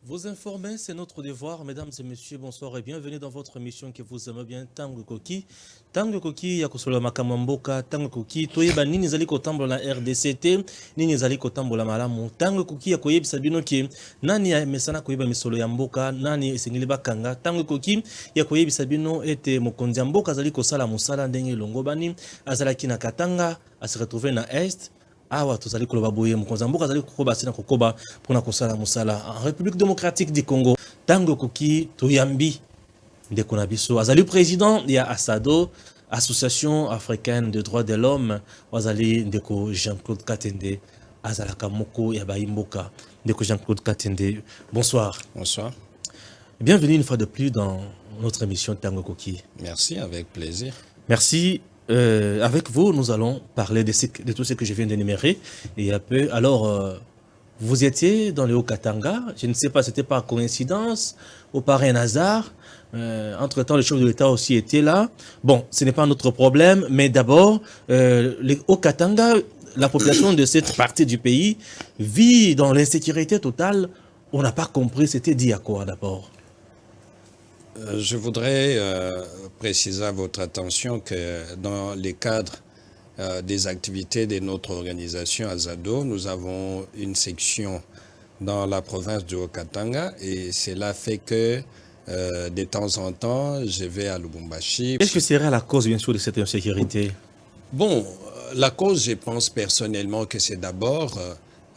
Vous informer, c'est notre devoir. Mesdames et messieurs, bonsoir et bienvenue dans votre émission que vous aimez bien, Tango Koki. Tango Koki, Yakosolo Makamamboka, Tango Koki, Toyeba Nini Zali Kotambo la RDCT, Nini Zali Kotambo la Malamu, Tango Koki, Yakoyeb Sabino ki, Nani ya Mesana Koyeba Misolo Yamboka, Nani Sengiliba Kanga, Tango Koki, Yakoyeb Sabino ete Mokonzi Yamboka Zali Kosala Musala Ndenge Longobani, Azalaki na Katanga, à se retrouver na Est. Awa tozali koloba boye mokonzi mboka azali kokoba sina kokoba pona kosala musala en République démocratique du Congo tango koki toyambi ndeko na biso azali président ya ASADO Association africaine de droits de l'homme azali ndeko Jean-Claude Katende azalaka moko ya baimboka ndeko Jean-Claude Katende bonsoir. Bonsoir. Bienvenue une fois de plus dans notre émission Tango Koki. Merci, avec plaisir. Merci. Avec vous, nous allons parler de tout ce que je viens d'énumérer. Et un peu, alors, vous étiez dans le Haut-Katanga. Je ne sais pas, c'était par coïncidence ou par un hasard. Entre-temps, le chef de l'État aussi était là. Bon, ce n'est pas notre problème, mais d'abord, le Haut-Katanga, la population de cette partie du pays vit dans l'insécurité totale. On n'a pas compris, c'était dit à quoi d'abord? Je voudrais préciser à votre attention que dans les cadres des activités de notre organisation ASADO, nous avons une section dans la province du Haut-Katanga et cela fait que de temps en temps, je vais à Lubumbashi. Qu'est-ce que serait la cause, bien sûr, de cette insécurité? Bon, la cause, je pense personnellement que c'est d'abord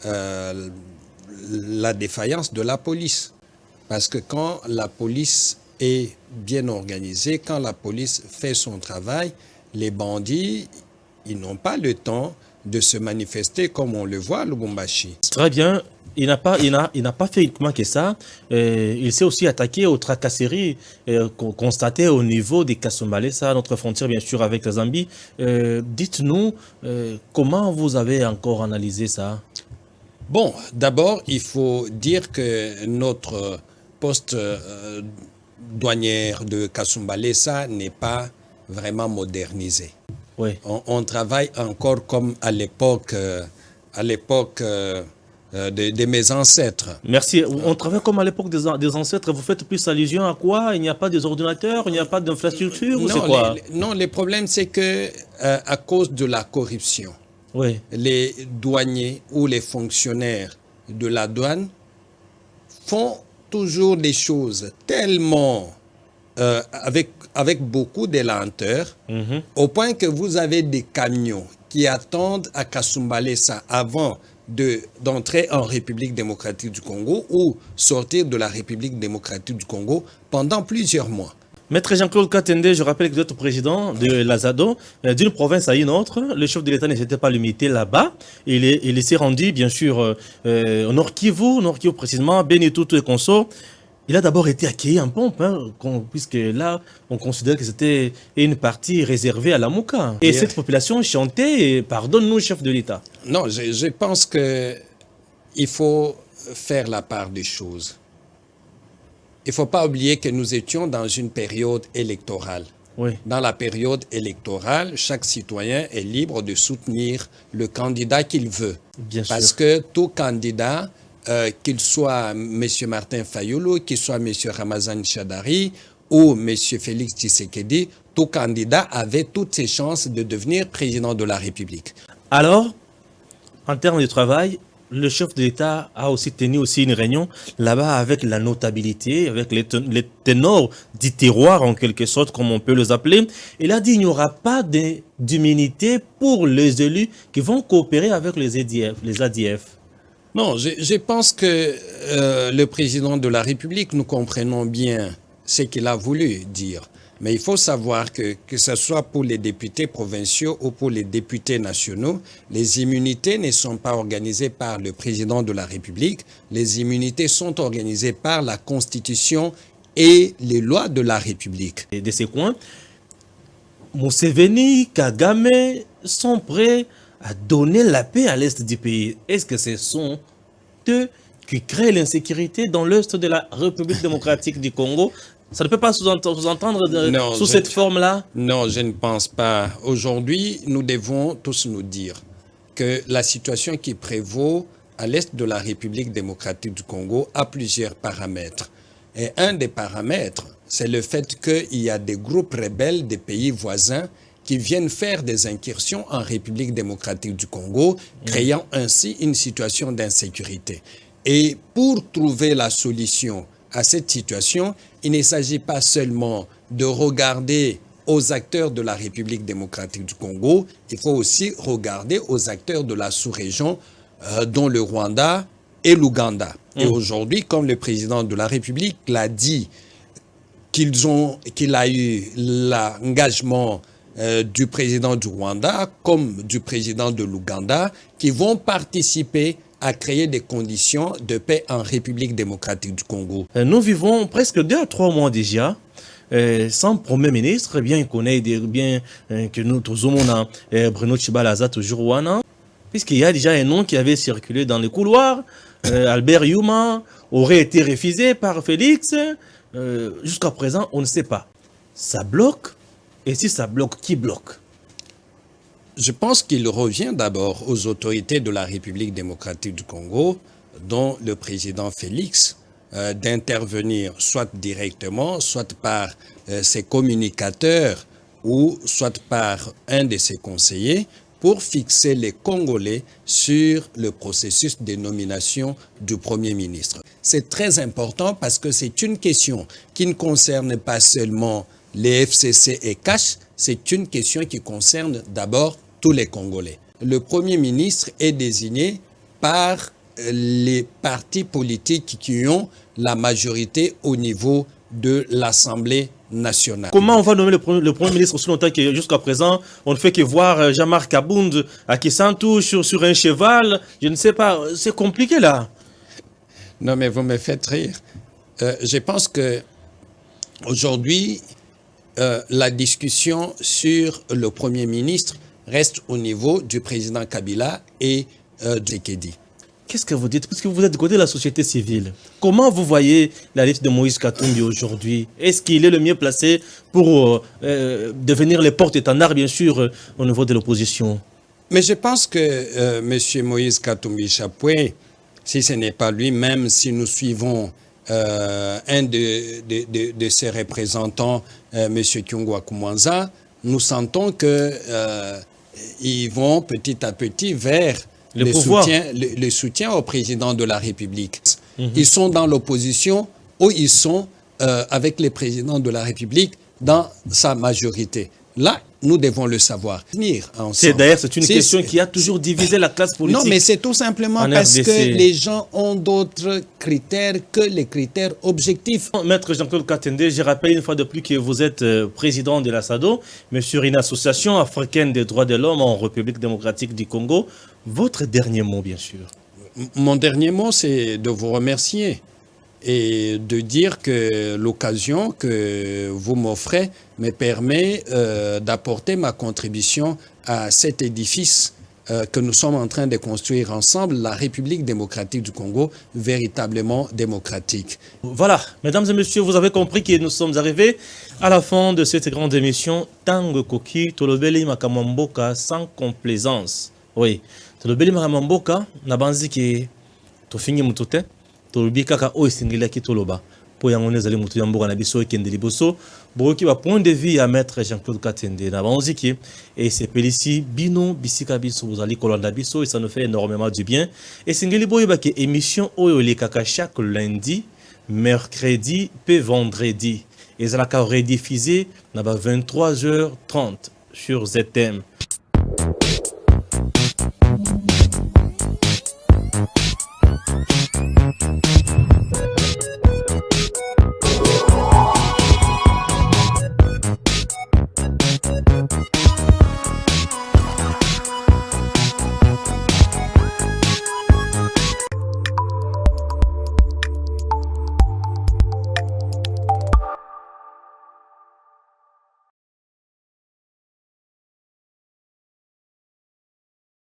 la défaillance de la police. Parce que quand la police est bien organisée, quand la police fait son travail, les bandits, ils n'ont pas le temps de se manifester comme on le voit à Lubumbashi. Très bien. Il n'a pas fait uniquement que ça. Il s'est aussi attaqué aux tracasseries constatées au niveau des Kasumbalesa, notre frontière bien sûr avec la Zambie. Dites-nous comment vous avez encore analysé ça? Bon, d'abord, il faut dire que notre poste douanière de Kasumbalesa n'est pas vraiment modernisé. Oui. On travaille encore comme à l'époque de mes ancêtres. Merci. On travaille comme à l'époque des ancêtres. Vous faites plus allusion à quoi? Il n'y a pas des ordinateurs, il n'y a pas d'infrastructure? Non, le problème c'est que à cause de la corruption, oui, les douaniers ou les fonctionnaires de la douane font toujours des choses tellement avec beaucoup de lenteur, au point que vous avez des camions qui attendent à Kasumbalesa avant d'entrer en République démocratique du Congo ou sortir de la République démocratique du Congo pendant plusieurs mois. Maître Jean-Claude Katende, je rappelle que vous êtes président de l'ASADO, d'une province à une autre. Le chef de l'État ne s'était pas limité là-bas. Il s'est rendu, bien sûr, au Nord Kivu précisément, Benitutu et Konso. Il a d'abord été accueilli en pompe, puisque là, on considère que c'était une partie réservée à la Mouka. Et cette population chantait « Pardonne-nous, chef de l'État ». Non, je pense qu'il faut faire la part des choses. Il ne faut pas oublier que nous étions dans une période électorale. Oui. Dans la période électorale, chaque citoyen est libre de soutenir le candidat qu'il veut. Bien sûr. Parce que tout candidat, qu'il soit M. Martin Fayulu, qu'il soit M. Ramazan Chadari ou M. Félix Tshisekedi, tout candidat avait toutes ses chances de devenir président de la République. Alors, en termes de travail, le chef de l'État a aussi tenu une réunion là-bas avec la notabilité, avec les ténors du terroir en quelque sorte, comme on peut les appeler. Il a dit qu'il n'y aura pas d'immunité pour les élus qui vont coopérer avec les ADF. Non, je pense que le président de la République, nous comprenons bien ce qu'il a voulu dire. Mais il faut savoir que ce soit pour les députés provinciaux ou pour les députés nationaux, les immunités ne sont pas organisées par le président de la République. Les immunités sont organisées par la Constitution et les lois de la République. Et de ces coins, Museveni, Kagame sont prêts à donner la paix à l'est du pays. Est-ce que ce sont eux qui créent l'insécurité dans l'est de la République démocratique du Congo? Ça ne peut pas sous-entendre sous cette forme-là? Non, je ne pense pas. Aujourd'hui, nous devons tous nous dire que la situation qui prévaut à l'est de la République démocratique du Congo a plusieurs paramètres. Et un des paramètres, c'est le fait qu'il y a des groupes rebelles des pays voisins qui viennent faire des incursions en République démocratique du Congo, créant ainsi une situation d'insécurité. Et pour trouver la solution à cette situation, il ne s'agit pas seulement de regarder aux acteurs de la République démocratique du Congo, il faut aussi regarder aux acteurs de la sous-région, dont le Rwanda et l'Ouganda. Et aujourd'hui, comme le président de la République l'a dit, qu'il a eu l'engagement du président du Rwanda comme du président de l'Ouganda, qui vont participer à créer des conditions de paix en République démocratique du Congo. Nous vivons presque 2 à 3 mois déjà sans Premier ministre. Bien connaît bien que nous tous on a Bruno Tshibalaza toujours wana, puisqu'il y a déjà un nom qui avait circulé dans les couloirs. Albert Yuma aurait été refusé par Félix. Jusqu'à présent, on ne sait pas. Ça bloque. Et si ça bloque, qui bloque? Je pense qu'il revient d'abord aux autorités de la République démocratique du Congo, dont le président Félix, d'intervenir soit directement, soit par ses communicateurs ou soit par un de ses conseillers pour fixer les Congolais sur le processus de nomination du Premier ministre. C'est très important parce que c'est une question qui ne concerne pas seulement les FCC et CACH, c'est une question qui concerne d'abord tous les Congolais. Le Premier ministre est désigné par les partis politiques qui ont la majorité au niveau de l'Assemblée nationale. Comment on va nommer le Premier ministre aussi longtemps que jusqu'à présent, on ne fait que voir Jean-Marc Abound à Kisantou sur un cheval? Je ne sais pas, c'est compliqué là. Non mais vous me faites rire. Je pense que aujourd'hui, la discussion sur le Premier ministre reste au niveau du président Kabila et de Tshisekedi. Qu'est-ce que vous dites? Parce que vous êtes du côté de la société civile. Comment vous voyez la liste de Moïse Katumbi aujourd'hui? Est-ce qu'il est le mieux placé pour devenir les porte-étendards, bien sûr, au niveau de l'opposition? Mais je pense que M. Moïse Katumbi Chapoué, si ce n'est pas lui, même si nous suivons un de ses représentants, M. Kyungwa Kumwanza, nous sentons qu'ils vont petit à petit vers le soutien au président de la République. Ils sont dans l'opposition ou ils sont avec le président de la République dans sa majorité. Là, nous devons le savoir. D'ailleurs, c'est une question qui a toujours divisé la classe politique. Non, mais c'est tout simplement parce que les gens ont d'autres critères que les critères objectifs. Maître Jean-Claude Katende, je rappelle une fois de plus que vous êtes président de la SADO, mais sur une association africaine des droits de l'homme en République démocratique du Congo. Votre dernier mot, bien sûr. Mon dernier mot, c'est de vous remercier et de dire que l'occasion que vous m'offrez me permet d'apporter ma contribution à cet édifice que nous sommes en train de construire ensemble, la République démocratique du Congo, véritablement démocratique. Voilà, mesdames et messieurs, vous avez compris que nous sommes arrivés à la fin de cette grande émission. Tango Koki, Tolobeli Makamamboka, sans complaisance. Oui, Tolobeli Makamamboka, nabanzi ki tofingi mutute. Tolobi kaka o esengeli ki toloba po yango nezali mutu ya mboka na biso ekende liboso boki ba point de vue à maître Jean-Claude Katende na banzi ki et c'est ici bino bisika biso bozali kolanda biso et ça nous fait énormément du bien. Esengeli boyeba ki émission oyo le kaka chaque lundi, mercredi pe vendredi ezalaka rediffusé na ba 23h30 sur ZM.